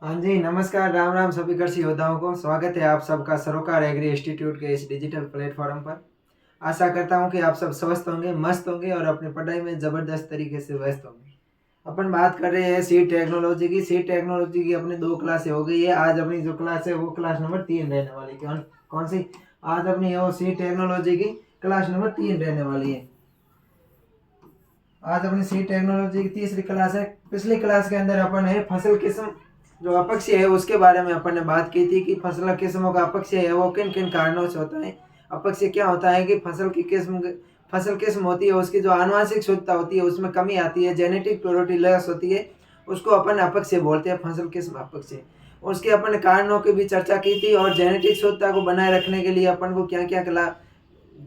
हाँ जी, नमस्कार, राम राम सभी कृषि योद्धाओं को। स्वागत है आप सबका सरोकार एग्री इंस्टीट्यूट के इस डिजिटल प्लेटफॉर्म पर। आशा करता हूँ कि आप सब स्वस्थ होंगे, मस्त होंगे और अपनी पढ़ाई में ज़बरदस्त तरीके से व्यस्त होंगे। अपन बात कर रहे हैं सीड टेक्नोलॉजी की। सीड टेक्नोलॉजी की अपनी 2 क्लासें हो गई है। आज अपनी जो क्लास है वो क्लास नंबर 3 रहने वाली है। कौन सी? आज अपनी वो सीड टेक्नोलॉजी की क्लास नंबर 3 रहने वाली है। आज अपनी सीड टेक्नोलॉजी की तीसरी क्लास है। पिछली क्लास के अंदर अपन है फसल किस्म जो अपक्षय है उसके बारे में अपन ने बात की थी कि फसल किस्मों का अपक्षय है वो किन किन कारणों से होता है। अपक्षय क्या होता है कि फसल किस्म होती है उसकी जो आनुवंशिक शुद्धता होती है उसमें कमी आती है, जेनेटिक प्योरिटी लॉस होती है, उसको अपन अपक्षय बोलते हैं, फसल किस्म अपक्षय। उसके अपन कारणों की भी चर्चा की थी और जेनेटिक शुद्धता को बनाए रखने के लिए अपन को क्या क्या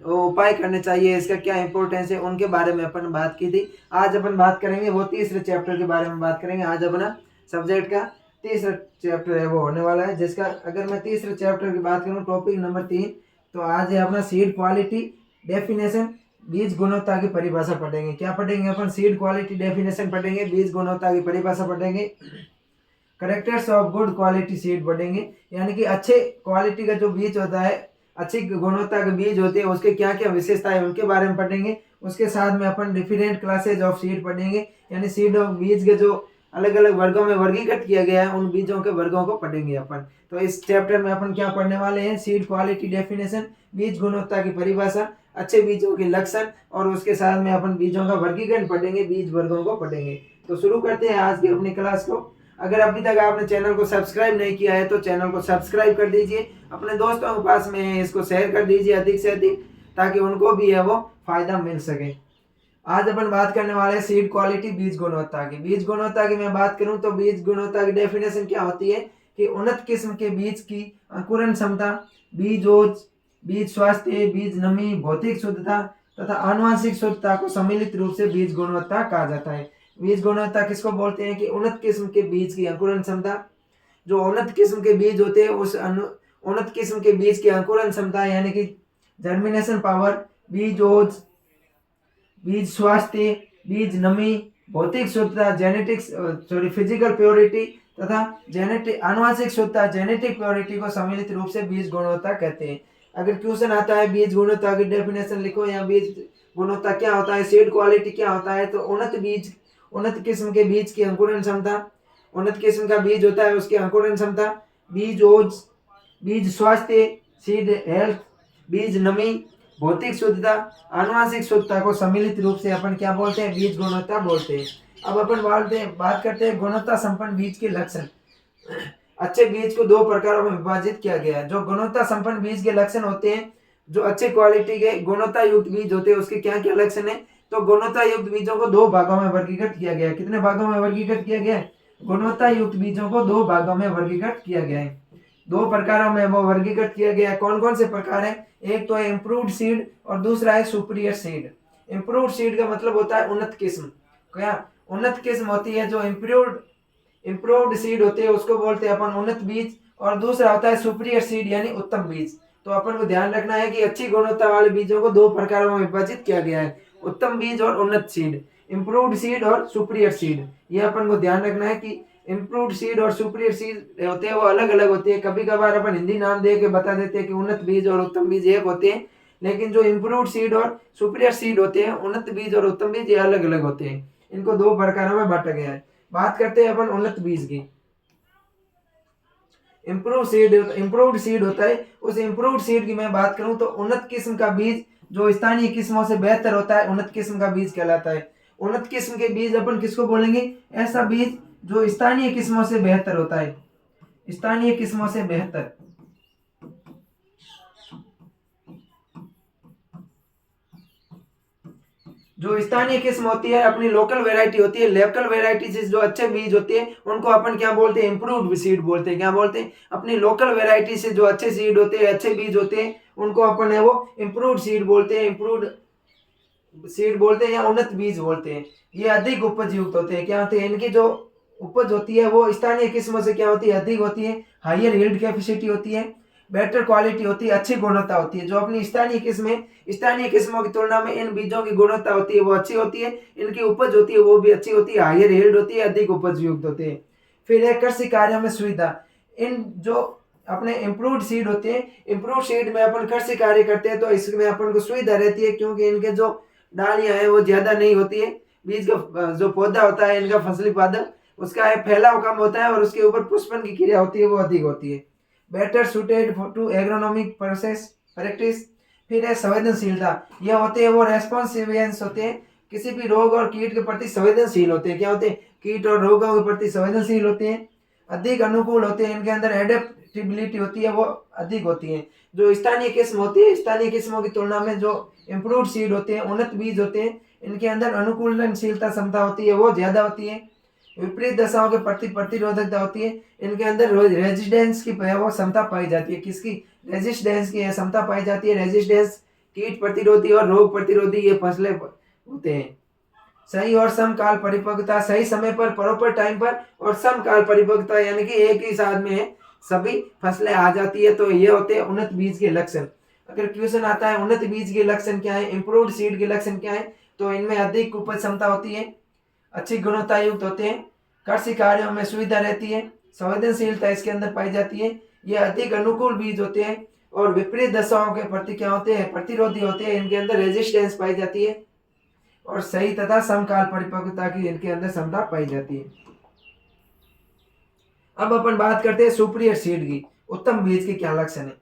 वो उपाय करने चाहिए, इसका क्या इंपॉर्टेंस है, उनके बारे में अपन बात की थी। आज अपन बात करेंगे वो तीसरे चैप्टर के बारे में बात करेंगे। आज अपना सब्जेक्ट का तीसरा चैप्टर है वो होने वाला है, जिसका अगर मैं तीसरे चैप्टर की बात करूं टॉपिक नंबर 3, तो आज है अपना सीड क्वालिटी डेफिनेशन, बीज गुणवत्ता की परिभाषा पढ़ेंगे। क्या पढ़ेंगे अपन? सीड क्वालिटी डेफिनेशन पढ़ेंगे, बीज गुणवत्ता की परिभाषा पढ़ेंगे, characters of good quality seed पढ़ेंगे, यानी कि अच्छे क्वालिटी का जो बीज होता है, अच्छी गुणवत्ता के बीज होते हैं उसके क्या क्या विशेषताएं उनके बारे में पढ़ेंगे। उसके साथ में अपन डिफरेंट क्लासेज ऑफ सीड पढ़ेंगे, यानी सीड ऑफ बीज के जो अलग अलग वर्गों में वर्गीकृत किया गया है उन बीजों के वर्गों को पढ़ेंगे अपन। तो इस चैप्टर में अपन क्या पढ़ने वाले हैं? सीड क्वालिटी डेफिनेशन, बीज गुणवत्ता की परिभाषा, अच्छे बीजों के लक्षण और उसके साथ में अपन बीजों का वर्गीकरण पढ़ेंगे, बीज वर्गों को पढ़ेंगे। तो शुरू करते हैं आज की अपनी क्लास को। अगर अभी तक आपने चैनल को सब्सक्राइब नहीं किया है तो चैनल को सब्सक्राइब कर दीजिए, अपने दोस्तों के पास में इसको शेयर कर दीजिए अधिक से अधिक, ताकि उनको भी है वो फायदा मिल सके। आज अपन बात करने वाले हैं सीड क्वालिटी, बीज गुणवत्ता की। बीज गुणवत्ता की मैं बात करूं तो बीज गुणवत्ता की डेफिनेशन क्या होती है कि उन्नत किस्म के बीज की अंकुरण क्षमता, बीज ओज, बीज स्वास्थ्य, बीज नमी, भौतिक शुद्धता तथा आनुवंशिक शुद्धता को सम्मिलित रूप से बीज गुणवत्ता कहा जाता है। बीज गुणवत्ता किसको बोलते हैं कि उन्नत किस्म के बीज की अंकुरण क्षमता, जो उन्नत किस्म के बीज होते हैं उस उन्नत किस्म के बीज की अंकुरण क्षमता यानी कि जर्मिनेशन पावर, बीज ओज, बीज स्वास्थ्य, बीज नमी, भौतिक शुद्धता, फिजिकल प्योरिटी तथा जेनेटिक आनुवंशिक शुद्धता, जेनेटिक प्योरिटी को सम्मिलित रूप से बीज गुणवत्ता कहते हैं। अगर क्वेश्चन आता है बीज गुणवत्ता की डेफिनेशन लिखो या बीज गुणवत्ता क्या होता है, सीड क्वालिटी क्या होता है, तो उन्नत किस्म के बीज की अंकुरण क्षमता, उन्नत किस्म का बीज होता है उसकी अंकुरण क्षमता, बीज ओज, बीज स्वास्थ्य, सीड हेल्थ, बीज नमी, भौतिक शुद्धता, आनुवंशिक शुद्धता को सम्मिलित रूप से अपन क्या बोलते हैं? बीज गुणवत्ता बोलते हैं। अब अपन बात करते हैं गुणवत्ता संपन्न बीज के लक्षण। अच्छे बीज को 2 प्रकारों में विभाजित किया गया है। जो गुणवत्ता संपन्न बीज के लक्षण होते हैं, जो अच्छे क्वालिटी के गुणवत्ता युक्त बीज होते हैं उसके क्या क्या लक्षण है, तो गुणवत्ता युक्त बीजों को 2 भागों में वर्गीकृत किया गया है। कितने भागों में वर्गीकृत किया गया है? गुणवत्ता युक्त बीजों को 2 भागों में वर्गीकृत किया गया है। 2 प्रकारों में वो वर्गीकृत किया गया है। कौन कौन से प्रकार है? एक तो है इम्प्रूव्ड सीड और दूसरा है सुपीरियर सीड। इम्प्रूव्ड सीड का मतलब होता है उन्नत किस्म। क्या उन्नत किस्म होती है? जो इम्प्रूव्ड सीड होते हैं उसको बोलते हैं अपन उन्नत बीज, और दूसरा होता है सुपीरियर सीड यानी उत्तम बीज। तो अपन को ध्यान रखना है कि अच्छी गुणवत्ता वाले बीजों को 2 प्रकारों में विभाजित किया गया है, उत्तम बीज और उन्नत सीड, इम्प्रूव्ड सीड और सुपीरियर सीड। ये अपन को ध्यान रखना है कि इम्प्रूव्ड सीड और सुपीरियर सीड होते हैं वो अलग अलग होते हैं। कभी कभार अपन हिंदी नाम दे के बता देते हैं कि उन्नत बीज और उत्तम बीज एक होते हैं, लेकिन जो इम्प्रूव्ड सीड और सुपीरियर सीड होते हैं, उन्नत बीज और उत्तम बीज, ये अलग अलग होते हैं। इनको 2 प्रकारों में बांटा गया है। बात करते हैं अपन उन्नत बीज की। इम्प्रूव्ड सीड होता है, उस इम्प्रूव्ड सीड की मैं बात करूं तो उन्नत किस्म का बीज जो स्थानीय किस्मों से बेहतर होता है, उन्नत किस्म का बीज कहलाता है। उन्नत किस्म के बीज अपन किसको बोलेंगे? ऐसा बीज जो स्थानीय किस्मों से बेहतर होता है, स्थानीय किस्मों से बेहतर। जो स्थानीय किस्म होती है अपनी लोकल वेराइटी होती है, लोकल वेराइटी से जो अच्छे बीज होते हैं उनको अपन क्या बोलते हैं? इम्प्रूव्ड सीड बोलते हैं। क्या बोलते हैं? अपनी लोकल वेराइटी से जो अच्छे सीड होते हैं, अच्छे बीज होते हैं, उनको अपन है वो इम्प्रूव्ड सीड बोलते हैं, इम्प्रूव्ड सीड बोलते हैं या उन्नत बीज बोलते हैं। ये अधिक उपज युक्त होते हैं। क्या होते हैं? इनकी जो उपज होती है वो स्थानीय किस्मों से क्या होती है? अधिक होती है, हायर यील्ड कैपेसिटी होती है, बेटर क्वालिटी होती है, अच्छी गुणवत्ता होती है। जो अपनी स्थानीय किस्मों की तुलना में इन बीजों की गुणवत्ता होती है वो अच्छी होती है, इनकी उपज होती है वो भी अच्छी होती है, हायर यील्ड होती है, अधिक उपज युक्त होते हैं। फिर है कृषि कार्यों में सुविधा। इन जो अपने इम्प्रूव्ड सीड होते हैं, इम्प्रूव्ड सीड में अपन कृषि कार्य करते हैं तो इसमें अपन को सुविधा रहती है, क्योंकि इनके जो डालियां हैं वो ज्यादा नहीं होती है। बीज का जो पौधा होता है इनका फसली पादप उसका है फैलाव कम होता है और उसके ऊपर पुष्पन की क्रिया होती है वो अधिक होती है। Better suited to agronomic process practice. फिर है संवेदनशीलता। ये होते हैं वो रेस्पॉन्सिवेंस होते हैं, किसी भी रोग और कीट के प्रति संवेदनशील होते हैं। क्या होते हैं? कीट और रोगों के प्रति संवेदनशील होते हैं, अधिक अनुकूल होते हैं, इनके अंदर एडेप्टेबिलिटी होती है वो अधिक होती है। जो स्थानीय किस्म होती है, स्थानीय किस्मों की तुलना में जो इम्प्रूव्ड सीड होते हैं, उन्नत बीज होते हैं, इनके अंदर अनुकूलनशीलता क्षमता होती है वो ज्यादा होती है। विपरीत दशाओं के प्रति प्रतिरोधकता होती है, इनके अंदर रेजिस्टेंस की वो क्षमता पाई जाती है। किसकी? रेजिस्टेंस की क्षमता पाई जाती है। रेजिस्टेंस कीट प्रतिरोधी और रोग प्रतिरोधी ये फसलें होते हैं। सही और समकाल परिपक्वता, सही समय पर प्रॉपर टाइम पर, और समकाल परिपक्वता यानी कि एक ही साथ में सभी फसलें आ जाती है। तो ये होते हैं उन्नत बीज के लक्षण। अगर क्वेश्चन आता है उन्नत बीज के लक्षण क्या है, इम्प्रूव्ड सीड के लक्षण क्या है, तो इनमें अधिक उपज क्षमता होती है, अच्छी गुणवत्ता युक्त होते हैं, कृषि कार्यों में सुविधा रहती है, संवेदनशीलता इसके अंदर पाई जाती है, ये अधिक अनुकूल बीज होते हैं, और विपरीत दशाओं के प्रति क्या होते हैं? प्रतिरोधी होते हैं, इनके अंदर रेजिस्टेंस पाई जाती है, और सही तथा समकाल परिपक्वता की इनके अंदर क्षमता पाई जाती है। अब अपन बात करते हैं सुपीरियर सीड की, उत्तम बीज के क्या लक्षण है।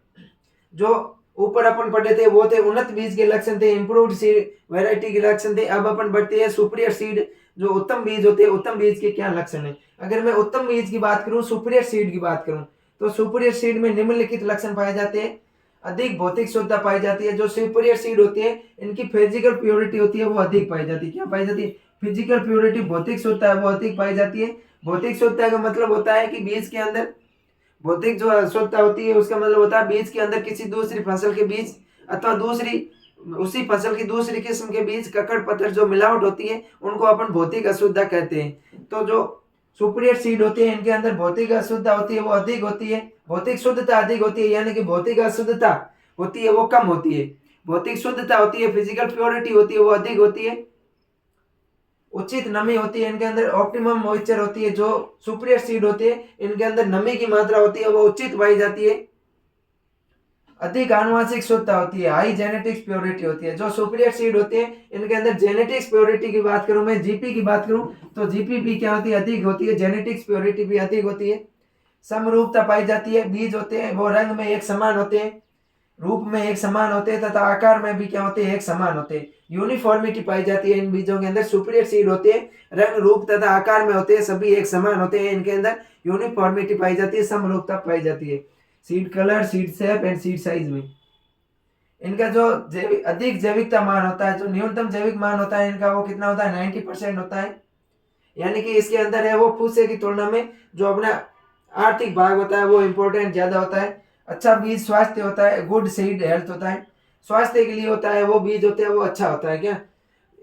जो ऊपर अपन पढ़े थे वो थे उन्नत बीज के लक्षण थे, इम्प्रूव्ड सीड वैरायटी के लक्षण थे। अब अपन बढ़ते हैं सुपीरियर सीड, जो उत्तम बीज होते हैं, उत्तम बीज के क्या लक्षण है। अगर मैं उत्तम बीज की बात करूं, सुपीरियर सीड की बात करूं, तो सुपीरियर सीड में निम्नलिखित लक्षण पाए जाते हैं। अधिक भौतिक शुद्धता पाई जाती है। जो सुपीरियर सीड होती है इनकी फिजिकल प्योरिटी होती है वो अधिक पाई जाती है। क्या पाई जाती है? फिजिकल प्योरिटी, भौतिक शुद्धता है वो अधिक पाई जाती है। भौतिक शुद्धता का मतलब होता है कि बीज के अंदर भौतिक जो शुद्धता होती है उसका मतलब होता है बीज के अंदर किसी दूसरी फसल के बीज अथवा उसी फसल की दूसरी किस्म के बीज, ककड़ पत्थर जो मिलावट होती है उनको अपन भौतिक अशुद्धता कहते हैं। तो जो सुपीरियर सीड होते हैं इनके अंदर भौतिक अशुद्धता होती है वो अधिक होती है, भौतिक शुद्धता अधिक होती है, यानी कि भौतिक अशुद्धता होती है वो कम होती है, भौतिक शुद्धता होती है, फिजिकल प्योरिटी होती है वो अधिक होती है, उचित नमी होती है इनके अंदर, ऑप्टिमम मॉइस्चर होती है। जो सुपीरियर सीड होती है इनके अंदर नमी की मात्रा होती है वो उचित पाई जाती है, अधिक आनुवंशिक शुद्धता होती है, हाई जेनेटिक्स प्योरिटी होती है। जो सुपीरियर सीड होते हैं इनके अंदर जेनेटिक्स प्योरिटी की बात करूं, मैं जीपी की बात करूं, तो जीपी भी क्या होती है? अधिक होती है, जेनेटिक्स प्योरिटी भी अधिक होती है। समरूपता पाई जाती है, बीज होते हैं वो रंग में एक समान होते हैं, रूप में एक समान होते हैं, तथा आकार में भी क्या होते हैं? एक समान होते हैं। यूनिफॉर्मिटी पाई जाती है इन बीजों के अंदर। सुपीरियर सीड होते हैं रंग, रूप तथा आकार में होते हैं, सभी एक समान होते हैं, इनके अंदर यूनिफॉर्मिटी पाई जाती है, समरूपता पाई जाती है seed colour, seed shape and seed size में। इनका जो अधिक जैविकता मान होता है, जो न्यूनतम जैविक मान होता है इनका, वो कितना होता है? 90% होता है, यानी कि इसके अंदर है वो फूसे की तुलना में जो अपना आर्थिक भाग होता है वो इम्पोर्टेंट ज्यादा होता है। अच्छा बीज स्वास्थ्य होता है, गुड सीड हेल्थ होता है, स्वास्थ्य के लिए होता है वो बीज होते हैं वो अच्छा होता है। क्या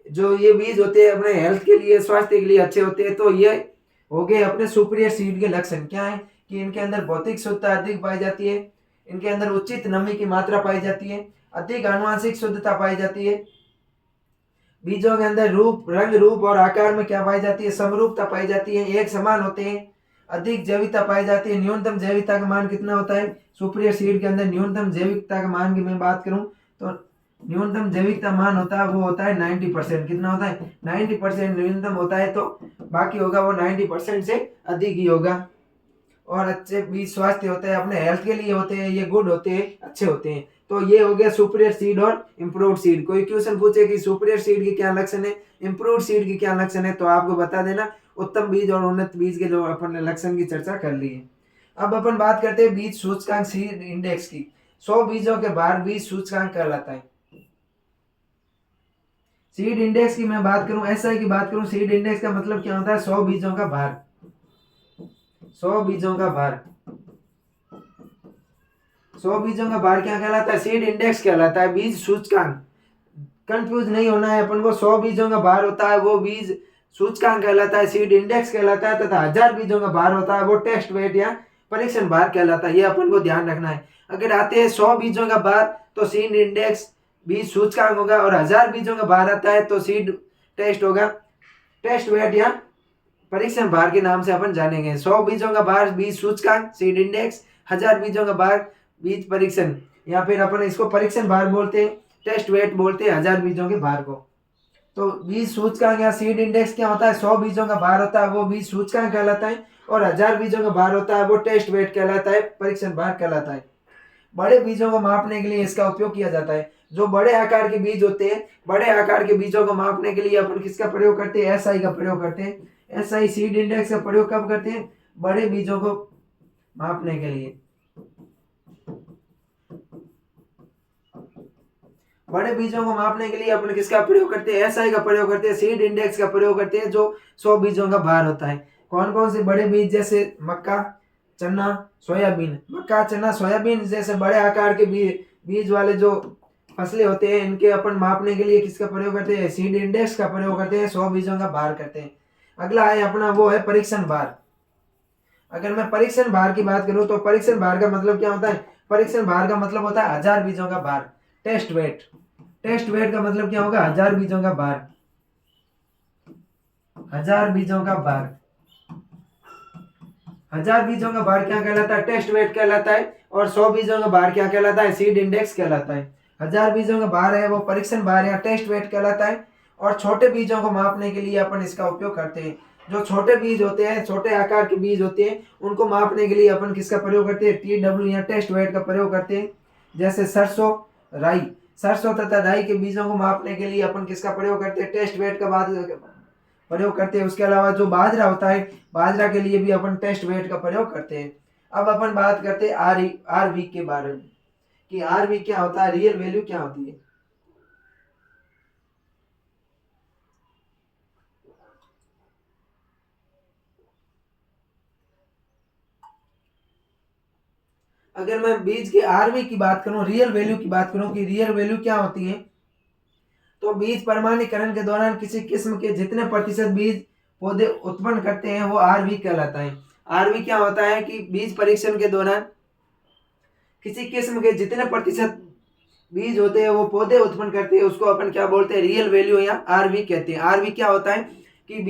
जो ये बीज होते हैं अपने हेल्थ के लिए, स्वास्थ्य के लिए अच्छे होते हैं। तो ये हो गए अपने सुपीरियर सीड के लक्षण। क्या है कि इनके अंदर भौतिक शुद्धता अधिक पाई जाती है, इनके अंदर उचित नमी की मात्रा पाई जाती है, अधिक आनुवंशिक शुद्धता पाई जाती है, बीजों के अंदर रंग रूप और आकार में क्या पाई जाती है? समरूपता पाई जाती है, एक समान होते हैं, अधिक जैविकता पाई जाती है। न्यूनतम जैविकता का मान कितना होता है सुपीरियर सीड के अंदर? न्यूनतम जैविकता का मान की मैं बात करूं तो न्यूनतम जैविकता मान होता है वो होता है 90%। कितना होता है? 90% न्यूनतम होता है, तो बाकी होगा वो 90% से अधिक ही होगा। और अच्छे बीज स्वास्थ्य होते हैं, अपने हेल्थ के लिए होते हैं, ये गुड होते हैं, अच्छे होते हैं। तो ये हो गया सुपीरियर सीड और इम्प्रूव्ड सीड। कोई क्वेश्चन पूछे कि सुपीरियर सीड की क्या लक्षण है, इम्प्रूव्ड सीड की क्या लक्षण है, तो आपको बता देना। उत्तम बीज और उन्नत बीज के जो अपन ने लक्षण की चर्चा कर ली है। अब अपन बात करते हैं बीज सूचकांक सीड इंडेक्स की। 100 बीजों के भार बीज सूचकांक कहलाता है। सीड इंडेक्स की मैं बात करूं, एसआई की बात करूं, सीड इंडेक्स का मतलब क्या होता है? 100 बीजों का भार, 100 बीजों का भार, 100 बीजों का भार क्या कहलाता है? सीड इंडेक्स कहलाता है, बीज सूचकांक। कंफ्यूज नहीं होना है अपन को, 100 बीजों का भार होता है वो बीज सूचकांक कहलाता है, सीड इंडेक्स कहलाता है, तथा 1000 बीजों का भार होता है वो टेस्ट वेट या परीक्षण भार कहलाता है। ये अपन को ध्यान रखना है। अगर आते हैं 100 बीजों का भार तो सीड इंडेक्स बीज सूचकांक होगा, और 1000 बीजों का भार आता है तो सीड टेस्ट होगा, टेस्ट वेट या परीक्षण भार के नाम से अपन जानेंगे। 100 बीजों का भार बीज सूचकांक सीड इंडेक्स, 1000 बीजों का भार बीज परीक्षण, या फिर अपन इसको परीक्षण भार बोलते हैं, टेस्ट वेट बोलते हैं 1000 बीजों के भार को। तो बीज सूचकांक या सीड इंडेक्स क्या होता है? 100 बीजों का भार होता है वो बीज सूचकांक कहलाता है, और 1000 बीजों का भार होता है वो टेस्ट वेट कहलाता है, परीक्षण भार कहलाता है। बड़े बीजों को मापने के लिए इसका उपयोग किया जाता है। जो बड़े आकार के बीज होते हैं, बड़े आकार के बीजों को मापने के लिए अपन किसका प्रयोग करते हैं? एसआई का प्रयोग करते हैं। एसआई सीड इंडेक्स का प्रयोग कब करते हैं? बड़े बीजों को मापने के लिए। बड़े बीजों को मापने के लिए अपन किसका प्रयोग करते हैं? एसआई का प्रयोग करते हैं, सीड इंडेक्स का प्रयोग करते हैं, जो 100 बीजों का भार होता है। कौन कौन से बड़े बीज? जैसे मक्का, चना, सोयाबीन। मक्का, चना, सोयाबीन जैसे बड़े आकार के बीज वाले जो फसलें होते हैं, इनके अपन मापने के लिए किसका प्रयोग करते हैं? सीड इंडेक्स का प्रयोग करते हैं, 100 बीजों का भार करते हैं। अगला है अपना वो है परीक्षण भार। अगर मैं परीक्षण भार की बात करूं तो परीक्षण भार का मतलब क्या होता है? परीक्षण भार का मतलब होता है 1000 बीजों का भार। टेस्ट वेट, टेस्ट वेट का मतलब क्या होगा? 1000 बीजों का भार। 1000 बीजों का भार, 1000 बीजों का भार क्या कहलाता है? टेस्ट वेट कहलाता है। और 100 बीजों का भार क्या कहलाता है? सीड इंडेक्स कहलाता है। 1000 बीजों का भार है वो परीक्षण भार या टेस्ट वेट कहलाता है। और छोटे बीजों को मापने के लिए अपन इसका उपयोग करते हैं। जो छोटे बीज होते हैं, छोटे आकार के बीज होते हैं, उनको मापने के लिए अपन किसका प्रयोग करते हैं? TW या टेस्ट वेट का प्रयोग करते हैं। जैसे सरसों, राई, सरसों तथा राई के बीजों को मापने के लिए अपन किसका प्रयोग करते हैं? टेस्ट वेट का प्रयोग करते हैं। उसके अलावा जो बाजरा होता है, बाजरा के लिए भी अपन टेस्ट वेट का प्रयोग करते हैं। अब अपन बात करते हैं आरवी के बारे में, कि आरवी क्या होता है, रियल वैल्यू क्या होती है। अगर मैं बीज के आरवी की बात करूं, रियल वैल्यू की बात करूं कि रियल वैल्यू क्या होती है, तो बीज प्रमाणीकरण के दौरान किसी किस्म के जितने प्रतिशत बीज पौधे उत्पन्न करते हैं वो आरवी कहलाता है। आरवी क्या होता है कि बीज परीक्षण के दौरान किसी किस्म के जितने प्रतिशत बीज होते हैं वो पौधे उत्पन्न करते हैं, उसको अपन क्या बोलते हैं? रियल वैल्यू या आरवी कहते हैं। आरवी क्या होता है कि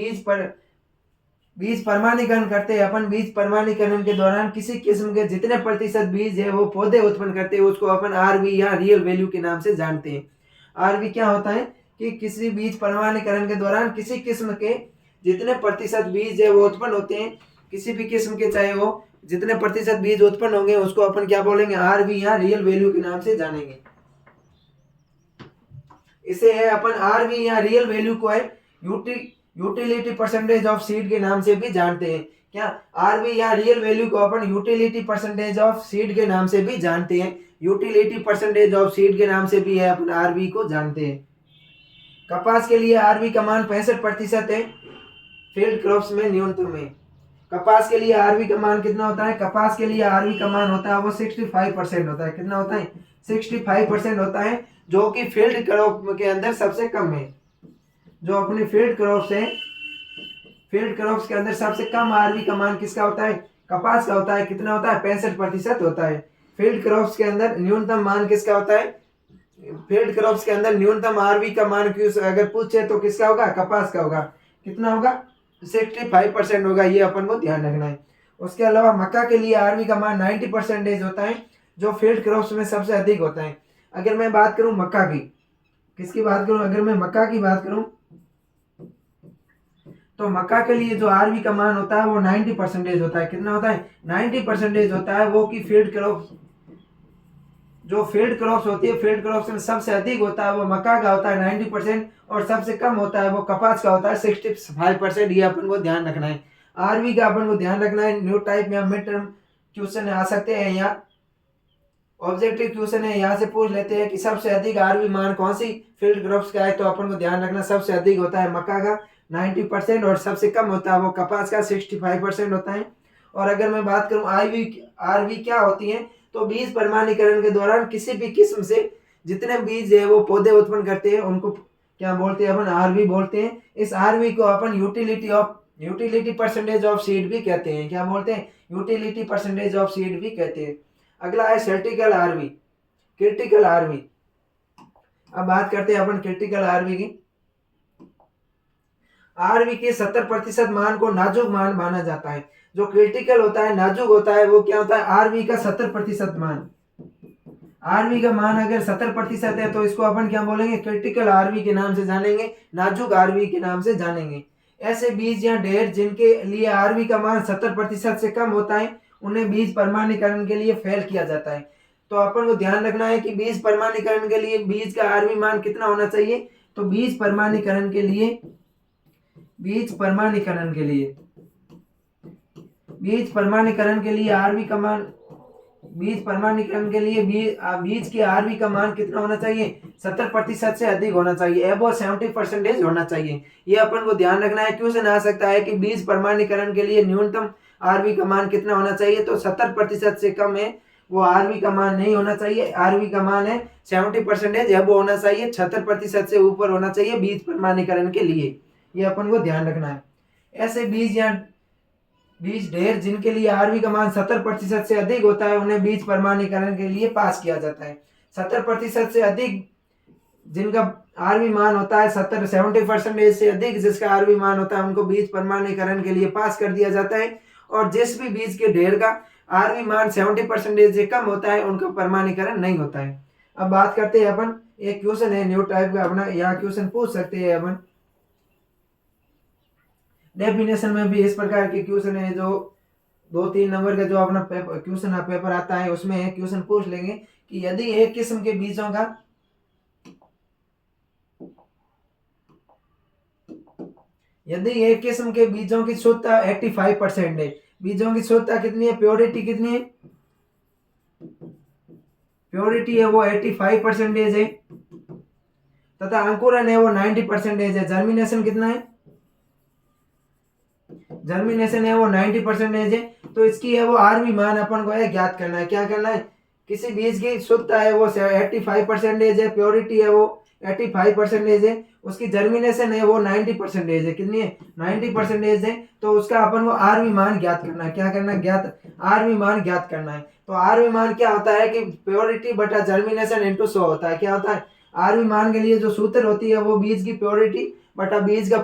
बीज प्रमाणीकरण करते हैं अपन। बीज प्रमाणीकरण के दौरान किसी किस्म के जितने प्रतिशत बीज है वो पौधे उत्पन्न करते हैं, उसको अपन आरवी या रियल वैल्यू के नाम से जानते हैं। आरवी क्या होता है कि किसी बीज प्रमाणीकरण के दौरान किसी किस्म के जितने प्रतिशत बीज है वो उत्पन्न होते हैं, किसी भी किस्म के, चाहे वो जितने प्रतिशत बीज उत्पन्न होंगे उसको अपन क्या बोलेंगे? आरवी या रियल वैल्यू के नाम से जानेंगे। इसे है अपन आरवी या रियल वैल्यू को है यूटिलिटी परसेंटेज ऑफ सीड के नाम से भी जानते हैं। क्या? आरवी या रियल वैल्यू को अपन यूटिलिटी परसेंटेज ऑफ सीड के नाम से भी जानते हैं। यूटिलिटी परसेंटेज ऑफ सीड के नाम से भी है अपन आरवी को जानते हैं। कपास के लिए आरवी का मान 65% है, फील्ड क्रॉप्स में न्यूनतम है। कपास के लिए आरवी का मान कितना होता है? कपास के लिए आरवी का मान होता है वो 65% होता है। कितना होता है? 65% होता है, जो कि फील्ड क्रॉप के अंदर सबसे कम है। जो अपनी फील्ड क्रॉप्स है, फील्ड क्रॉप्स के अंदर सबसे कम आरवी का मान किसका होता है? कपास का होता है। कितना होता है? 65% होता है। फील्ड क्रॉप्स के अंदर न्यूनतम मान किसका होता है? फील्ड क्रॉप्स के अंदर न्यूनतम आरवी का मान क्यों अगर पूछे तो किसका होगा? कपास का होगा। कितना होगा? 65% होगा। ये अपन को ध्यान रखना है। उसके अलावा मक्का के लिए आरवी का मान 90% होता है, जो फील्ड क्रॉप्स में सबसे अधिक होता है। अगर मैं बात करूं मक्का की, किसकी बात करूं? अगर मैं मक्का की बात करूं तो मक्का के लिए जो आरवी का मान होता है वो 90% होता है। कितना होता है? 90% होता है, वो की फील्ड क्रॉप्स, जो फील्ड क्रॉप्स होती है, फील्ड क्रॉप्स में सबसे अधिक होता है वो मक्का का होता है 90%, और सबसे कम होता है वो कपास का होता है 65%। ये अपन को ध्यान रखना है। आरवी का अपन को ध्यान रखना है। न्यू टाइप में मिड टर्म क्वेश्चन आ सकते हैं या ऑब्जेक्टिव क्वेश्चन है, यहाँ से पूछ लेते हैं कि सबसे अधिक आरवी मान कौन सी फील्ड क्रॉप्स का है, तो अपन को ध्यान रखना सबसे अधिक होता है मक्का का 90%, और सबसे कम होता है वो कपास का 65% होता है। और अगर मैं बात करूं आरवी क्या होती है, तो बीज प्रमाणीकरण के दौरान किसी भी किस्म से जितने बीज है वो पौधे उत्पन्न करते हैं उनको क्या बोलते हैं? अपन आरवी बोलते हैं। इस आरवी को अपन यूटिलिटी परसेंटेज ऑफ सीड भी कहते हैं। क्या बोलते हैं? यूटिलिटी परसेंटेज ऑफ सीड भी कहते हैं। अगला है क्रिटिकल आरवी, क्रिटिकल आरवी। अब बात करते हैं अपन क्रिटिकल आरवी की। आरवी के 70% मान को नाजुक मान माना जाता है। जो क्रिटिकल होता है, नाजुक होता है, वो क्या होता है, आरवी का 70% मान। आरवी का मान अगर 70% है तो इसको अपन क्या बोलेंगे, क्रिटिकल आरवी के नाम से जानेंगे, नाजुक आरवी के नाम से जानेंगे। ऐसे बीज या ढेर जिनके लिए आरवी का मान 70% से कम होता है, उन्हें बीज प्रमाणीकरण के लिए फेल किया जाता है। तो अपन को ध्यान रखना है कि बीज प्रमाणीकरण के लिए बीज का आरवी मान कितना होना चाहिए। तो बीज प्रमाणीकरण के लिए बीज प्रमाणीकरण के लिए आरवी का मान, बीज प्रमाणीकरण के लिए बीज की आरवी का मान कितना होना चाहिए, 70% से अधिक होना चाहिए, एबो 70% होना चाहिए। ये अपन को ध्यान रखना है। क्वेश्चन आ सकता है कि बीज प्रमाणीकरण के लिए न्यूनतम आरवी का मान कितना होना चाहिए, तो 70% से कम है वो आरवी का मान नहीं होना चाहिए। आरवी का मान है 70% एबो होना चाहिए, 76% से ऊपर होना चाहिए बीज प्रमाणीकरण के लिए। ये अपन को ध्यान रखना है। ऐसे बीज या बीज ढेर जिनके लिए आरवी का मान 70% से अधिक होता है, उन्हें बीज प्रमाणीकरण के लिए पास किया जाता है। 70% से अधिक जिनका आरवी मान होता है 70% से अधिक जिसका आरवी मान होता है, उनको बीज प्रमाणीकरण के लिए पास कर दिया जाता है। और जिस भी बीज के ढेर का आरवी मान 70% से कम होता है, उनका प्रमाणीकरण नहीं होता है। अब बात करते हैं अपन, एक क्वेश्चन है न्यू टाइप का, अपना यहाँ क्वेश्चन पूछ सकते हैं अपन। डेफिनेशन में भी इस प्रकार के क्वेश्चन है, जो 2-3 नंबर का जो अपना क्वेश्चन पेपर आता है, उसमें क्वेश्चन पूछ लेंगे कि यदि एक किस्म के बीजों का की शुद्धता 85% है, बीजों की शुद्धता कितनी है, प्योरिटी कितनी है, प्योरिटी है वो 85% है, तथा अंकुरन है वो 90% है, जर्मिनेशन कितना है, जर्मिनेशन है वो 90% है। तो इसकी है वो आरवी मान अपन को है ज्ञात करना है। क्या करना है, किसी बीज की शुद्धता है वो 85% है, प्योरिटी है वो 85% है, उसकी जर्मिनेशन है वो 90% है, कितनी है, 90% है। तो उसका अपन को आरवी मान ज्ञात करना है। क्या करना है, आरवी मान ज्ञात करना है। तो आरवी मान क्या होता है कि प्योरिटी बटा जर्मिनेशन इंटू 100 होता है। क्या होता है, आरवी मान के लिए जो सूत्र होती है वो बीज की प्योरिटी बटा बीज का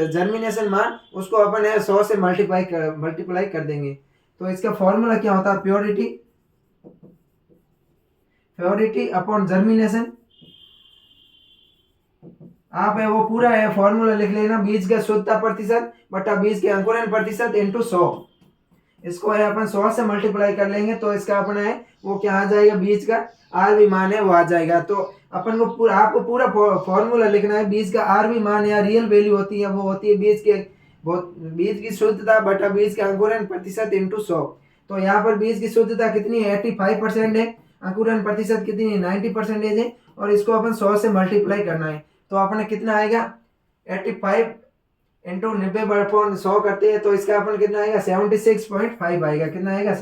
जर्मिनेशन मान, उसको अपन है 100 से मल्टीप्लाई कर देंगे। तो इसका फॉर्मूला क्या होता है, प्योरिटी अपॉन जर्मिनेशन। आप है वो पूरा है फॉर्मूला लिख लेना, बीज का शुद्धता प्रतिशत बटा बीज के अंकुरण प्रतिशत इंटू 100। इसको है अपन 100 से मल्टीप्लाई कर लेंगे, तो इसका अपना है वो क्या आ जाएगा, बीज का आरवी मान है वो आ जाएगा। तो अपन को आपको पूरा फॉर्मूला लिखना है। बीज का आरवी मान या रियल वैल्यू होती है वो होती है बीज की शुद्धता बटा बीज के अंकुरण प्रतिशत इंटू 100। तो यहाँ पर बीज की शुद्धता कितनी है, 85% है, अंकुरण प्रतिशत कितनी है, 90% है, और इसको अपन 100 से मल्टीप्लाई करना है। तो अपने कितना आएगा, 85 इंटू 90/100 करते हैं, तो इसका अपन कितना आएगा, 76.5 आएगा। कितना आएगा,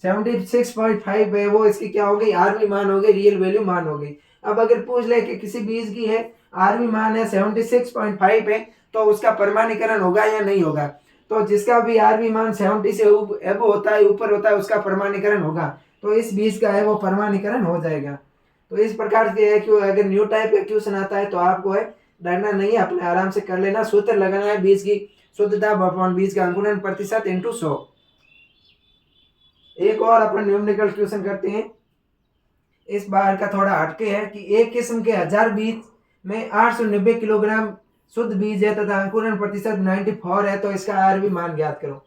76.5 है वो इसकी क्या हो गई, आरवी मान हो गई, रियल वैल्यू मान हो गई। अब अगर पूछ ले कि किसी बीज की है आरवी मान है 76.5 है, तो उसका प्रमाणीकरण होगा या नहीं होगा। तो जिसका भी आरवी मान 70 से एबो होता है, ऊपर होता है, उसका प्रमाणीकरण होगा। तो इस बीज का है वो प्रमाणीकरण हो जाएगा। तो इस प्रकार के है कि अगर न्यू टाइप का क्वेश्चन आता है तो आपको है डरना नहीं है, अपने आराम से कर लेना। सूत्र लगाना है बीज की शुद्धता अपॉन बीज का अंकुरण प्रतिशत इंटू 100। एक और अपन न्यूमेरिकल क्वेश्चन करते हैं, इस बार का थोड़ा हटके है कि एक किस्म के 1000 बीज में 890 किलोग्राम शुद्ध बीज है तथा अंकुरण प्रतिशत 94 है, तो इसका आरवी मान ज्ञात करो।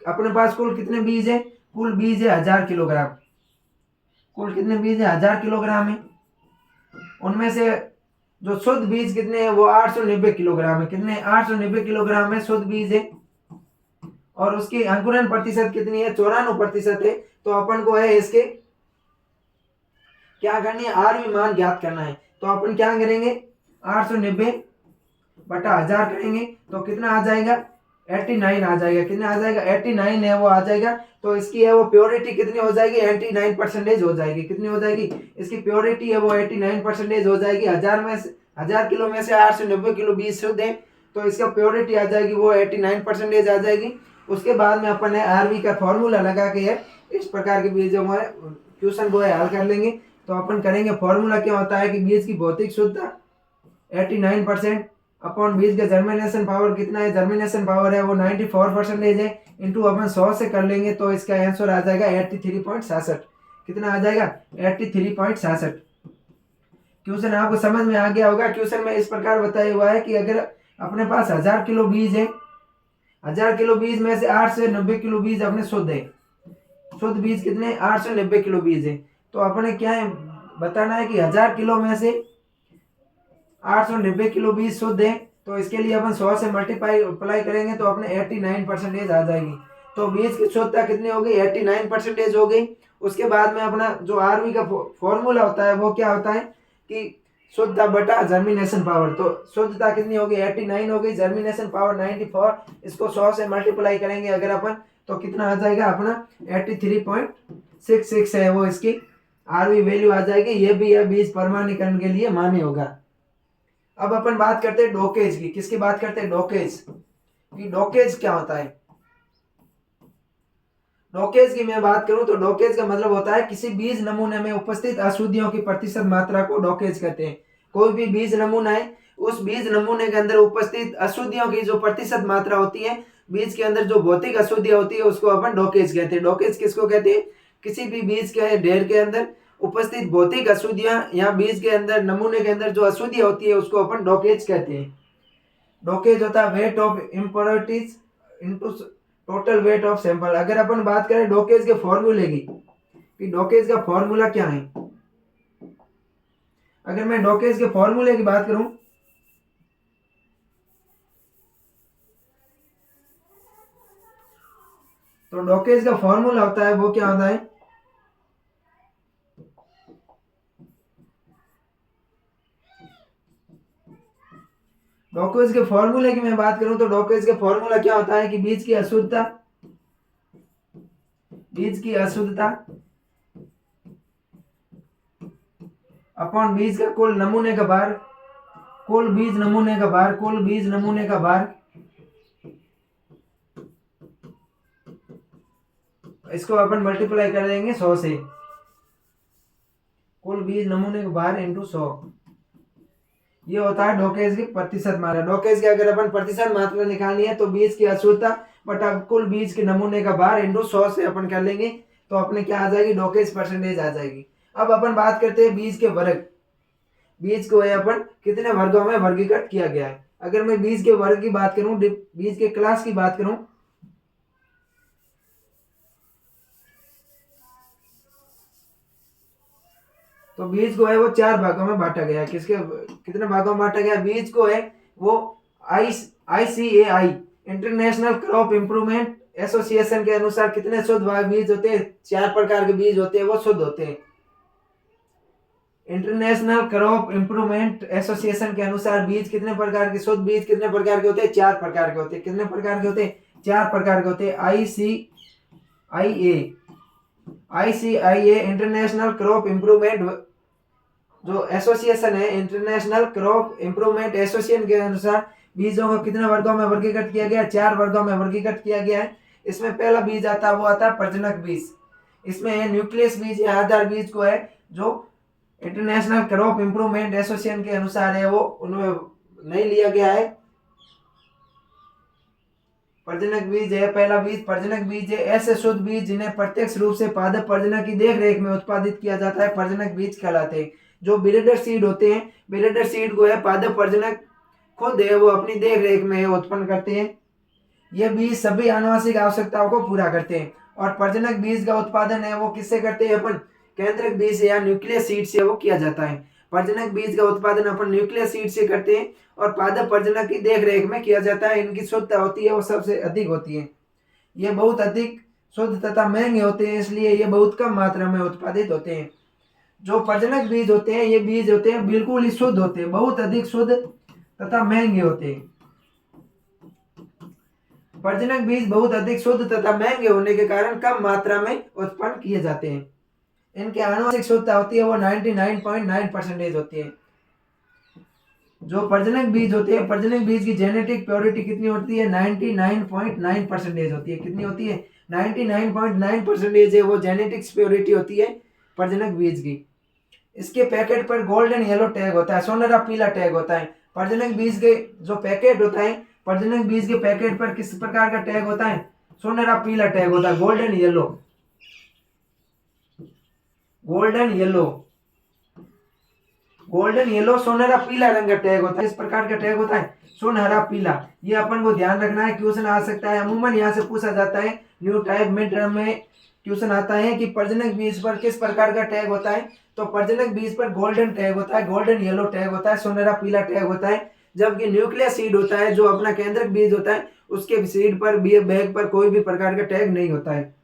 अपने पास कुल कितने बीज है, कुल बीज है 1000 किलोग्राम। कुल कितने बीज है, 1000 किलोग्राम है। उनमें से जो शुद्ध बीज कितने हैं, वो 890 किलोग्राम है। कितने, 890 किलोग्राम है शुद्ध बीज है, और उसकी अंकुरण प्रतिशत कितनी है, 94% है। तो अपन को है इसके क्या करनी है, आरवी मान ज्ञात करना है। तो अपन क्या करेंगे, 890 बटा 1000 करेंगे, तो कितना आ जाएगा, 89 आ जाएगा। कितना आ जाएगा, 89 है वो आ जाएगा। तो इसकी है वो प्योरिटी कितनी हो जाएगी, 89% हो जाएगी। कितनी हो जाएगी, इसकी प्योरिटी है वो 89% हो जाएगी। 1000 किलो में से 890 किलो बीज शुद्ध है, तो इसका प्योरिटी आ जाएगी वो 89% आ जाएगी। उसके बाद में अपन है आरवी का फॉर्मूला लगा के है इस प्रकार के बीजों में क्वेश्चन को हल कर लेंगे। तो अपन करेंगे, फॉर्मूला क्या होता है कि बीज की भौतिक शुद्धता 89% अपॉन बीज का जर्मिनेशन पावर कितना है, जर्मिनेशन पावर है वो 94% है, इंटू अपन 100 से कर लेंगे तो इसका आंसर आ जाएगा 83.66। कितना आ जाएगा, 83.66। क्वेश्चन आपको समझ में आ गया होगा। क्वेश्चन में इस प्रकार बताया हुआ है कि अगर अपने पास 1000 किलो बीज है, 1000 किलो बीज में से 890 किलो बीज अपने शुद्ध है। शुद्ध बीज कितने, 890 किलो बीज है। तो अपने क्या है बताना है कि 1000 किलो में से 890 किलो बीज शुद्ध है, तो इसके लिए अपन 100 से मल्टीप्लाई अप्लाई करेंगे तो अपने 89% आ जाएगी। तो बीज की शुद्धता कितनी हो गई, 89% हो गई। उसके बाद में अपना जो आरवी का फॉर्मूला होता है वो क्या होता है कि शुद्धता बटा जर्मिनेशन पावर। तो शुद्धता कितनी होगी, 89 हो गई, जर्मिनेशन पावर 94। इसको 100 से मल्टीप्लाई करेंगे अगर अपन तो कितना आ जाएगा अपना 83.66 है वो इसकी आरवी वैल्यू आ जाएगी। ये भी है बीज प्रमाणीकरण के लिए मान्य होगा। अब अपन बात करते हैं डोकेज की। किसकी बात करते हैं, डोकेज की। डोकेज क्या होता है, डोकेज की मैं बात करूं तो डोकेज का मतलब होता है किसी बीज नमूने में उपस्थित अशुद्धियों की प्रतिशत मात्रा को डोकेज कहते हैं। कोई भी बीज नमूना है, उस बीज नमूने के अंदर उपस्थित अशुद्धियों की जो प्रतिशत मात्रा होती है, बीज के अंदर जो भौतिक अशुद्धियां होती है उसको अपन डोकेज कहते हैं। डोकेज किसको कहते हैं, किसी भी बीज के ढेर के अंदर उपस्थित भौतिक अशुद्धियां या बीज के अंदर नमूने के अंदर जो अशुद्धियां होती है उसको अपन डोकेज कहते हैं। डोकेज होता है weight of impurities into total weight of sample. अगर अपन बात करें डोकेज के फॉर्मूले की कि डोकेज का फॉर्मूला क्या है, अगर मैं डोकेज के फॉर्मूले की बात करूं तो डोकेज का फॉर्मूला होता है वो क्या होता है, डोकेज के फॉर्मूले की मैं बात करूं तो डोकेज का फॉर्मूला क्या होता है कि बीज की अशुद्धता, बीज की अशुद्धता अपॉन बीज का कुल नमूने का भार, कुल बीज नमूने का भार, कुल बीज नमूने का भार, इसको अपन मल्टीप्लाई कर देंगे 100 से। कुल बीज नमूने का भार इंटू 100, ये होता है डोकेज की प्रतिशत मात्रा। डोकेज की अगर अपन प्रतिशत मात्रा निकालनी है तो बीज की अशुद्धता बटा कुल बीज के नमूने का भार इंटू 100 से अपन कर लेंगे तो अपने क्या आ जाएगी, डोकेज परसेंटेज आ जाएगी। अब अपन बात करते हैं बीज के वर्ग। बीज को है अपन कितने वर्गों में वर्गीकृत किया गया है। अगर मैं बीज के वर्ग की बात करूं, बीज के क्लास की बात करूं तो बीज को है वो 4 भागों में बांटा गया है। किसके कितने भागों में बांटा गया, बीज को है वो ICAI international crop improvement association के अनुसार कितने शुद्ध बीज होते हैं, 4 प्रकार के बीज होते हैं वो शुद्ध होते हैं। इंटरनेशनल क्रॉप इंप्रूवमेंट एसोसिएशन के अनुसार बीज कितने प्रकार के, शुद्ध बीज कितने प्रकार के होते हैं, 4 प्रकार के होते हैं। कितने प्रकार के होते हैं, 4 प्रकार के होते हैं। ICIA इंटरनेशनल क्रॉप इंप्रूवमेंट जो एसोसिएशन है, इंटरनेशनल क्रॉप इंप्रूवमेंट एसोसिएशन के अनुसार बीजों को कितने वर्गों में वर्गीकृत किया गया, 4 वर्गों में वर्गीकृत किया गया है। इसमें पहला बीज आता है वो आता है प्रजनक बीज। इसमें न्यूक्लियस बीज या आधार बीज को है जो इंटरनेशनल क्रॉप इंप्रूवमेंट एसोसिएशन के अनुसार है वो उनमें नहीं लिया गया है। प्रजनक बीज है पहला बीज, प्रजनक बीज है ऐसे शुद्ध बीज जिन्हें प्रत्यक्ष रूप से पादप प्रजनक की देख रेख में उत्पादित किया जाता है, प्रजनक बीज कहलाते हैं। जो ब्रीडर सीड होते हैं, ब्रीडर सीड को है पादप प्रजनक खुद है वो अपनी देख रेख में उत्पन्न करते हैं। ये बीज सभी आनुवंशिक आवश्यकताओं को पूरा करते हैं। और प्रजनक बीज का उत्पादन है वो किससे करते हैं अपन, केंद्रक बीज या न्यूक्लियस सीड से वो किया जाता है। प्रजनक बीज का उत्पादन अपन न्यूक्लियस सीड से करते हैं और पादप प्रजनक की देख रेख में किया जाता है। इनकी शुद्धता होती है वो सबसे अधिक होती है। ये बहुत अधिक शुद्ध तथा महंगे होते हैं, इसलिए ये बहुत कम मात्रा में उत्पादित होते हैं। जो प्रजनक बीज होते हैं ये बीज होते हैं बिल्कुल ही शुद्ध होते हैं, बहुत अधिक शुद्ध तथा महंगे होते हैं। प्रजनक बीज बहुत अधिक शुद्ध तथा महंगे होने के कारण कम मात्रा में उत्पन्न किए जाते हैं। इनकी आनुवंशिक शुद्धता होती है वो 99.9% होती है। जो प्रजनक बीज होते हैं, प्रजनक बीज की जेनेटिक प्योरिटी कितनी होती है, 99.9% होती है। कितनी होती है, 99.9% है वो जेनेटिक्स प्योरिटी होती है प्रजनक बीज की। इसके पैकेट पर गोल्डन येलो टैग होता है, सोनहरा पीला टैग होता है। प्रजनक बीज के जो पैकेट होता है, प्रजनक बीज के पैकेट पर किस प्रकार का टैग होता है? सुनहरा पीला टैग होता है, golden yellow, golden yellow, golden yellow सुनहरा पीला रंग का टैग होता है। इस प्रकार का टैग होता है सुनहरा पीला। ये अपन को ध्यान रखना है, क्वेश्चन आ सकता है, अमूमन यहाँ से पूछा जाता है। न्यू टाइप मिड टर्म में क्वेश्चन आता है कि प्रजनक बीज पर किस प्रकार का टैग होता है, तो प्रजनक बीज पर गोल्डन टैग होता है, गोल्डन येलो टैग होता है, सुनहरा पीला टैग होता है। जबकि न्यूक्लियस सीड होता है, जो अपना केंद्रक बीज होता है, उसके सीड पर बैग पर कोई भी प्रकार का टैग नहीं होता है।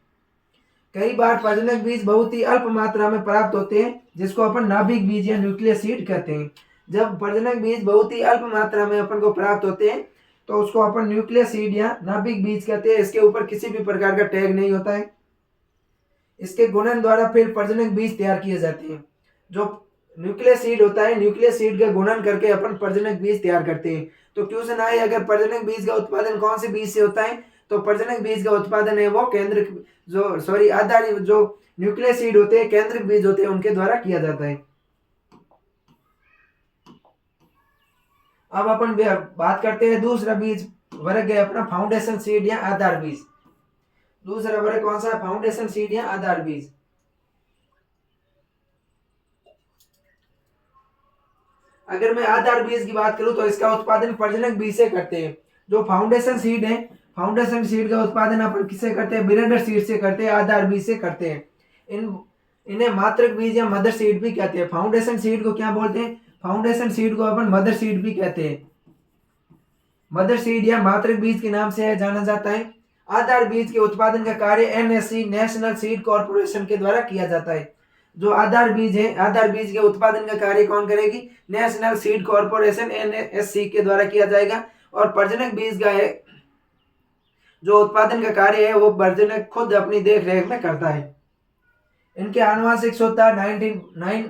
कई बार प्रजनक बीज बहुत ही अल्प मात्रा में प्राप्त होते हैं, जिसको अपन नाभिक बीज या न्यूक्लियस सीड कहते हैं। जब प्रजनक बीज बहुत ही अल्प मात्रा में अपन को प्राप्त होते हैं, तो उसको अपन न्यूक्लियस सीड या नाभिक बीज कहते हैं। इसके ऊपर किसी भी प्रकार का टैग नहीं होता है। इसके गुणन द्वारा फिर प्रजनक बीज तैयार किए जाते हैं। जो न्यूक्लियस सीड होता है, न्यूक्लियस सीड का गुणन करके अपन प्रजनक बीज तैयार करते हैं। तो क्वेश्चन आए, अगर प्रजनक बीज का उत्पादन कौन से बीज से होता है, तो प्रजनक बीज का उत्पादन है वो केंद्रक आधारित जो न्यूक्लियस सीड होते हैं, केंद्रक बीज होते हैं, उनके द्वारा किया जाता है। अब अपन बात करते हैं दूसरा बीज वर्ग है अपना फाउंडेशन सीड या आधार बीज। दूसरा वर्ग कौन सा है? फाउंडेशन सीड या आधार बीज। अगर मैं आधार बीज की बात करूं, तो इसका उत्पादन प्रजनक बीज से करते हैं। जो फाउंडेशन सीड है, फाउंडेशन सीड का उत्पादन अपन किससे करते हैं? ब्रीडर सीड से करते हैं, आधार बीज से करते हैं। इन्हें मात्रक बीज या मदर सीड भी कहते हैं। फाउंडेशन सीड को क्या बोलते हैं? फाउंडेशन सीड को अपन मदर सीड भी कहते हैं। मदर सीड या मात्रक बीज के नाम से जाना जाता है। आधार बीज के उत्पादन का कार्य एनएससी, नेशनल सीड कॉर्पोरेशन के द्वारा किया जाता है। जो आधार बीज है, आधार बीज के उत्पादन का कार्य कौन करेगी? नेशनल सीड कॉर्पोरेशन एनएससी के द्वारा किया जाएगा। और प्रजनक बीज का है जो उत्पादन का कार्य है, वो प्रजनक खुद अपनी देख रेख में करता है। इनके आनुवांशिक शुद्धता 99,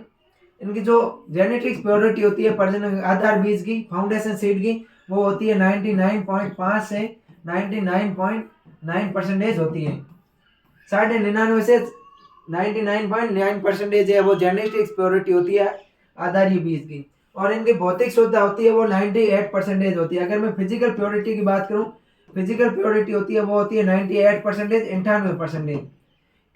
इनकी जो जेनेटिक्स प्योरिटी होती है प्रजनक आधार बीज की, फाउंडेशन सीड की, वो होती है 99.5 से 99.9% होती है। 99.5 से 99.9% है वो जेनेटिक्स प्योरिटी होती है आधारी बीज की। और इनकी भौतिक शुद्धता होती है वो 98% होती है। अगर मैं फिजिकल प्योरिटी की बात करूं, फिजिकल प्योरिटी होती है वो होती है 98%, 98%।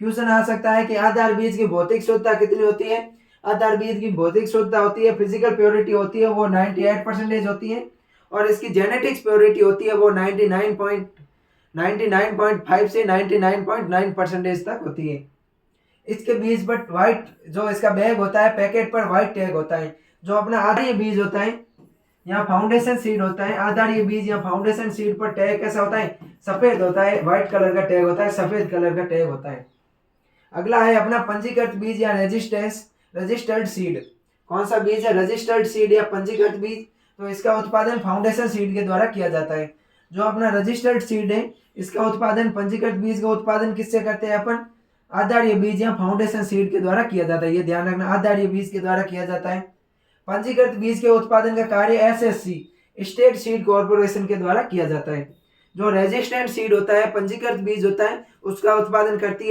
क्वेश्चन आ सकता है कि आधार बीज की भौतिक शुद्धता कितनी होती है? आधार बीज की भौतिक शुद्धता होती है, फिजिकल प्योरिटी होती है वो 98% होती है। और इसकी जेनेटिक्स प्योरिटी होती है वो 99.5 से 99.9% तक होती है। इसके बीज पर व्हाइट, जो इसका बैग होता है, पैकेट पर व्हाइट टैग होता है। जो अपना आधारीय बीज होता है या फाउंडेशन सीड होता है, आधारीय बीज या फाउंडेशन सीड पर टैग कैसा होता है? सफेद होता है, व्हाइट कलर का टैग होता है, सफेद कलर का टैग होता है। अगला है अपना पंजीकृत बीज या रजिस्टर्ड सीड। कौन सा बीज है? रजिस्टर्ड सीड या पंजीकृत बीज। तो इसका उत्पादन फाउंडेशन सीड के द्वारा किया जाता है। जो अपना रजिस्टर्ड सीड है, इसका उत्पादन, पंजीकृत बीज का उत्पादन किससे करते हैं अपन? आधारीय बीज या फाउंडेशन सीड के द्वारा किया जाता है। ये ध्यान रखना, आधारीय बीज के द्वारा किया जाता है। पंजीकृत बीज के उत्पादन का कार्य एसएससी, स्टेट सीड कॉर्पोरेशन के द्वारा किया जाता है। जो रेजिस्टेंट सीड होता है, पंजीकृत बीज होता है, उसका उत्पादन करती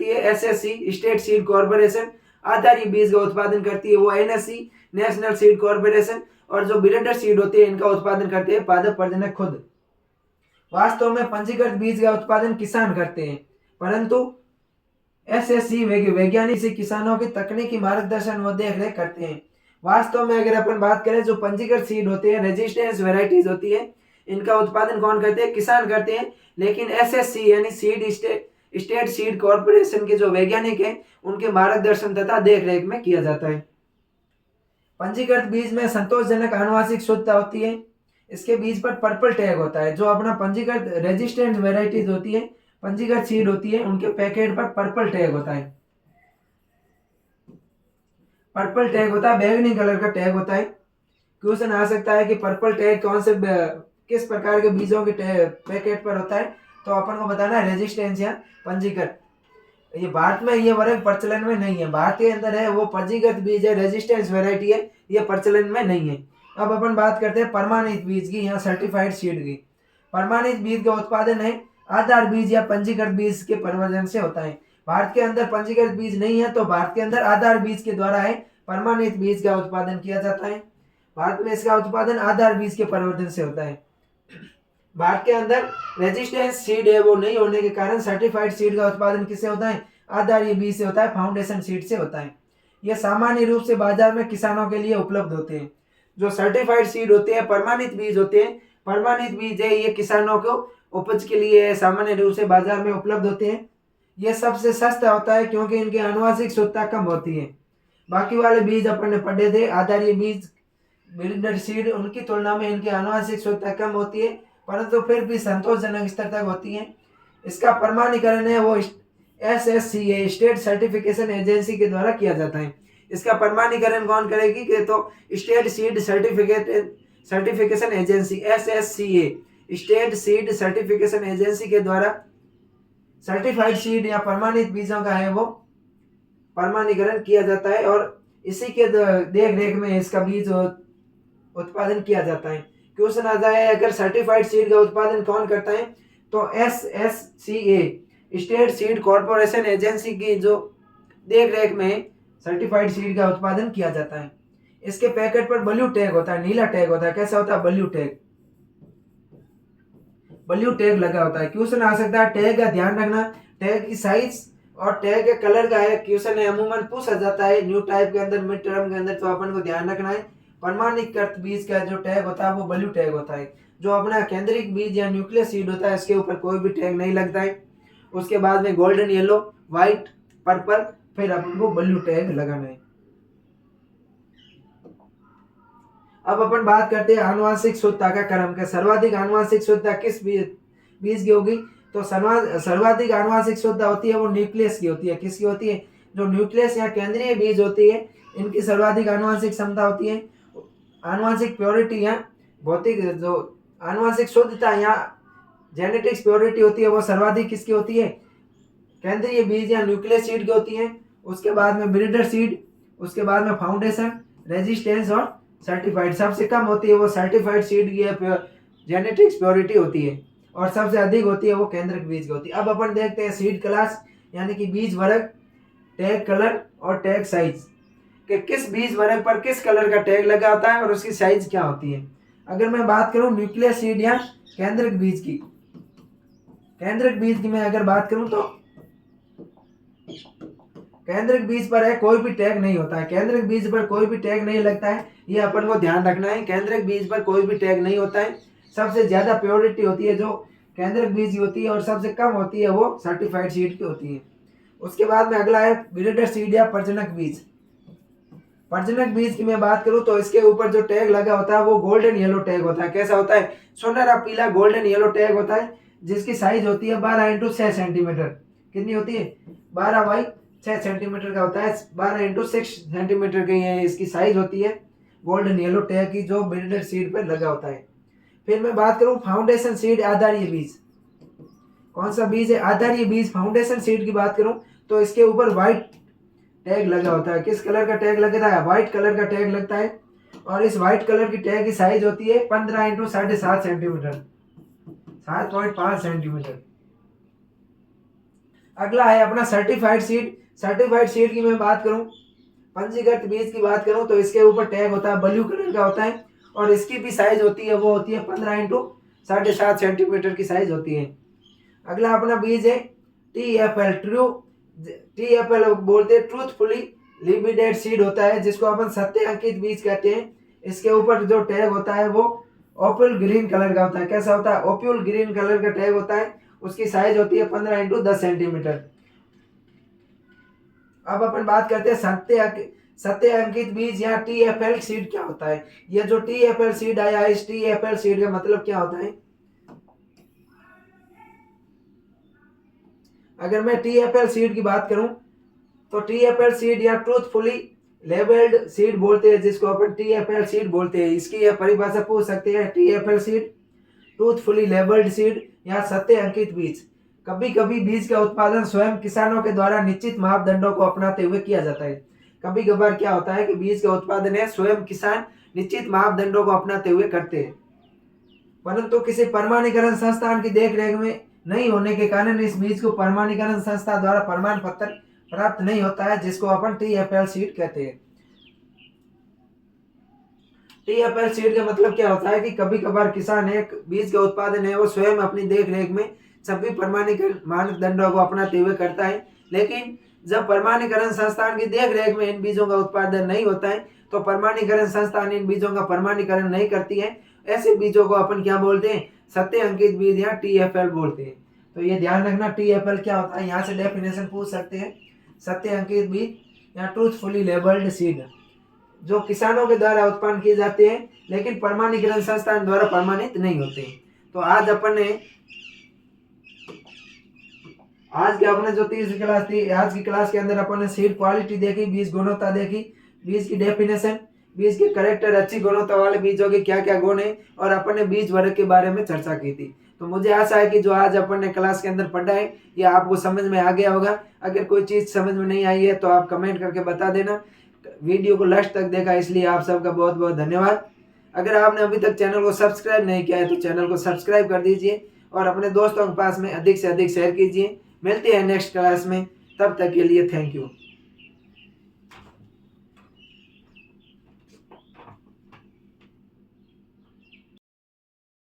है एसएससी, स्टेट सीड कॉर्पोरेशन। आधारीय बीज का उत्पादन करती है वो एनएससी, नेशनल सीड कॉर्पोरेशन। और जो ब्रीडर सीड होते हैं, इनका उत्पादन करते हैं पादप प्रजनक खुद। वास्तव में पंजीकृत बीज का उत्पादन किसान करते हैं, परंतु एसएससी वैज्ञानिक से किसानों के तकनीकी मार्गदर्शन व देखरेख करते हैं। वास्तव में अगर अपन बात करें, जो पंजीकृत सीड होते हैं, रेजिस्टेंस वेराइटीज होती है, इनका उत्पादन कौन करते हैं? किसान करते हैं। लेकिन एसएससी यानी स्टेट सीड कॉर्पोरेशन के जो वैज्ञानिक हैं, उनके मार्गदर्शन तथा देखरेख में किया जाता है। पंजीकृत बीज में संतोषजनक आनुवांशिक शुद्धता होती है। इसके बीज पर पर्पल टैग होता है। जो अपना पंजीकृत रेजिस्टेंट वेराइटीज होती है, पंजीकृत सीड होती है, उनके पैकेट पर पर्पल टैग होता है। पर्पल टैग होता है, बैंगनी कलर का टैग होता है। क्वेश्चन आ सकता है कि पर्पल टैग कौन से किस प्रकार के बीजों के पैकेट पर होता है? तो अपन को बताना है रेजिस्टेंस या पंजीकृत। ये भारत में ये वर्ग प्रचलन में नहीं है। भारत के अंदर है वो पंजीकृत बीज है, रेजिस्टेंस वेराइटी है, ये प्रचलन में नहीं है। अब अपन बात करते हैं प्रमाणित बीज की या सर्टिफाइड सीड की। प्रमाणित बीज का उत्पादन है आधार बीज या पंजीकृत बीज के प्रवर्धन से होता है। भारत के अंदर पंजीकृत बीज नहीं है, तो भारत के अंदर आधार बीज के द्वारा है प्रमाणित बीज का उत्पादन किया जाता है। भारत में इसका उत्पादन आधार बीज के परिवर्तन से होता है। भारत के अंदर रेजिस्टेंस सीड है वो नहीं होने के कारण सर्टिफाइड सीड का उत्पादन किससे होता है? आधार बीज से होता है, फाउंडेशन सीड से होता है। ये सामान्य रूप से बाजार में किसानों के लिए उपलब्ध होते हैं। जो सर्टिफाइड सीड होते हैं, प्रमाणित बीज होते हैं, प्रमाणित बीज है ये किसानों को उपज के लिए सामान्य रूप से बाजार में उपलब्ध होते हैं। ये सबसे सस्ता होता है क्योंकि इनकी आनुवंशिक शुद्धता कम होती है। बाकी वाले बीज अपन ने पढ़े थे, आधारीय बीज, ब्रीडर सीड, उनकी तुलना में इनकी आनुवंशिक शुद्धता कम होती है, परंतु फिर भी संतोषजनक स्तर तक होती है। इसका प्रमाणीकरण है वो SSCA स्टेट सर्टिफिकेशन एजेंसी के द्वारा किया जाता है। इसका प्रमाणीकरण कौन करेगी? कि तो state seed certification agency SSCA state seed certification agency के द्वारा सर्टिफाइड सीड या प्रमाणित बीजों का है वो प्रमाणीकरण किया जाता है और इसी के देख रेख में इसका बीज उत्पादन किया जाता है। क्वेश्चन आता है अगर सर्टिफाइड सीड का उत्पादन कौन करता है? तो SSCA state seed corporation agency की जो देख रेख में सर्टिफाइड सीड का उत्पादन किया जाता है। इसके पैकेट पर ब्लू टैग होता है, नीला टैग होता है। कैसा होता है? ब्लू टैग, ब्लू टैग लगा होता है। क्वेश्चन आ सकता है टैग का ध्यान रखना, टैग की साइज और टैग के कलर का है। क्वेश्चन है अमूमन पूछा जाता है न्यू टाइप के अंदर, मिड टर्म के अंदर, तो अपन को ध्यान रखना है प्रमाणीकृत बीज का जो टैग होता है वो ब्लू टैग होता है। जो अपना केंद्रिक बीज या न्यूक्लियस सीड होता है इसके ऊपर कोई भी टैग नहीं लगता है। उसके बाद में गोल्डन येलो, व्हाइट, पर्पल, फिर अपन को ब्लू टैग लगाना है। अब अपन बात करते हैं आनुवंशिक शुद्धता का क्रम के। सर्वाधिक आनुवंशिक शुद्धता किस बीज की होगी? तो सर्वाधिक आनुवंशिक शुद्धता होती है वो न्यूक्लियस की होती है। किसकी होती है? जो न्यूक्लियस या केंद्रीय बीज होती है इनकी सर्वाधिक आनुवंशिक क्षमता होती है। आनुवंशिक प्योरिटी या भौतिक जो आनुवंशिक शुद्धता या जेनेटिक्स प्योरिटी होती है वो सर्वाधिक किसकी होती है? केंद्रीय बीज या न्यूक्लियस सीड की होती है। उसके बाद में ब्रीडर सीड, उसके बाद में फाउंडेशन, रेजिस्टेंस और सर्टिफाइड। सबसे कम होती है वो सर्टिफाइड सीड की जेनेटिक्स प्योरिटी होती है और सबसे अधिक होती है वो केंद्रक बीज की होती है। अब अपन देखते हैं सीड क्लास यानी कि बीज वर्ग, टैग कलर और टैग साइज कि किस बीज वर्ग पर किस कलर का टैग लगा होता है और उसकी साइज क्या होती है। अगर मैं बात करूं न्यूक्लियस सीड या केंद्रक बीज की, केंद्रक बीज की मैं अगर बात करूं तो केंद्रक बीज पर है कोई भी टैग नहीं होता है। केंद्रक बीज पर कोई भी टैग नहीं लगता है, ये अपन को ध्यान रखना है। केंद्रक बीज पर कोई भी टैग नहीं होता है। सबसे ज्यादा प्योरिटी होती है जो केंद्रक बीज की होती है और सबसे कम होती है वो सर्टिफाइड सीड की होती है। उसके बाद में अगला है ब्रीडर सीड या प्रजनक बीज। प्रजनक बीज की मैं बात करूं तो इसके ऊपर जो टैग लगा होता है वो गोल्डन येलो टैग होता है। कैसा होता है? सुनहरा पीला गोल्डन येलो टैग होता है जिसकी साइज होती है 12x6 सेंटीमीटर। कितनी होती है? 12x6 सेंटीमीटर का होता है। 12x6 सेंटीमीटर की है इसकी साइज होती है गोल्डन येलो टैग की जो ब्रीडर सीड पर लगा होता है। फिर मैं बात करूं फाउंडेशन सीड, आधारीय बीज। कौन सा बीज है? आधारीय बीज। फाउंडेशन सीड की बात करूं तो इसके ऊपर व्हाइट टैग लगा होता है। किस कलर का टैग लगता है? व्हाइट कलर का टैग लगता है और इस व्हाइट कलर की टैग की साइज होती है 15x7.5 सेंटीमीटर, 7.5 सेंटीमीटर। अगला है अपना सर्टिफाइड सीड। सर्टिफाइड सीड की मैं बात करूं, पंजीकृत बीज की बात करूं तो इसके ऊपर टैग होता है ब्लू कलर का होता है और इसकी भी साइज होती है वो होती है 15x7.5 सेंटीमीटर की साइज होती है। अगला अपना बीज है TFL, TFL बोलते हैं ट्रूथफुली लिबिडेड सीड होता है जिसको अपन सत्य अंकित बीज कहते हैं। इसके ऊपर जो टैग होता है वो ओप्यूल ग्रीन कलर का होता है। कैसा होता है? ओप्यूल ग्रीन कलर का टैग होता है। उसकी साइज होती है 15x10 सेंटीमीटर। अब अपन बात करते हैं सत्य अंकित बीज या TFL सीड क्या होता है। ये जो TFL सीड आया है इस TFL सीड का मतलब क्या होता है? अगर मैं TFL सीड की बात करूं तो TFL सीड या ट्रूथफुली लेबल्ड सीड बोलते हैं जिसको अपन TFL सीड बोलते हैं। इसकी यह परिभाषा पूछ सकते हैं TFL seed, truthfully labelled seed या सत्य अंकित बीज। कभी कभी बीज का उत्पादन स्वयं किसानों के द्वारा निश्चित मापदंडों को अपनाते हुए किया जाता है। कभी कभार क्या होता है कि बीज का उत्पादन है स्वयं किसान निश्चित मापदंडों को अपनाते हुए करते हैं, परंतु किसी प्रमाणीकरण संस्थान की देखरेख में नहीं होने के कारण इस बीज को प्रमाणीकरण संस्था द्वारा प्रमाण पत्र प्राप्त नहीं होता है जिसको अपन TFL सीड कहते हैं। टीएफएल सीड का मतलब क्या होता है कि कभी कभार किसान एक बीज का उत्पादन है वो स्वयं अपनी देख रेख में सभी प्रमाणीकरण मानदंडों को अपनाते हुए करता है, लेकिन जब प्रमाणीकरण संस्थान की देख रेख में इन बीजों का उत्पादन नहीं होता है तो प्रमाणीकरण संस्थान इन बीजों का प्रमाणीकरण नहीं करती है। ऐसे बीजों को अपन क्या बोलते हैं, सत्य अंकित बीज या टीएफएल बोलते हैं। तो ये ध्यान रखना टीएफएल क्या होता है, यहाँ से डेफिनेशन पूछ सकते हैं। सत्य अंकित बीज या ट्रूथफुली लेबल्ड सीड जो किसानों के द्वारा उत्पन्न किए जाते हैं लेकिन प्रमाणीकरण संस्थान द्वारा प्रमाणित नहीं होते। तो आज अपन ने आज के अपने जो तीसरी क्लास थी, आज की क्लास के अंदर अपन ने सीड क्वालिटी देखी, बीज गुणवत्ता देखी, बीज की डेफिनेशन, बीज के करेक्टर, अच्छी गुणवत्ता वाले बीजों के क्या क्या गुण है, और अपन ने बीज वर्ग के बारे में चर्चा की थी। तो मुझे आशा है कि जो आज अपन ने क्लास के अंदर पढ़ा है ये आपको समझ में आ गया होगा। अगर कोई चीज़ समझ में नहीं आई है तो आप कमेंट करके बता देना। वीडियो को लास्ट तक देखा इसलिए आप सबका बहुत बहुत धन्यवाद। अगर आपने अभी तक चैनल को सब्सक्राइब नहीं किया है तो चैनल को सब्सक्राइब कर दीजिए और अपने दोस्तों के पास में अधिक से अधिक शेयर कीजिए। मिलते हैं नेक्स्ट क्लास में, तब तक के लिए थैंक यू।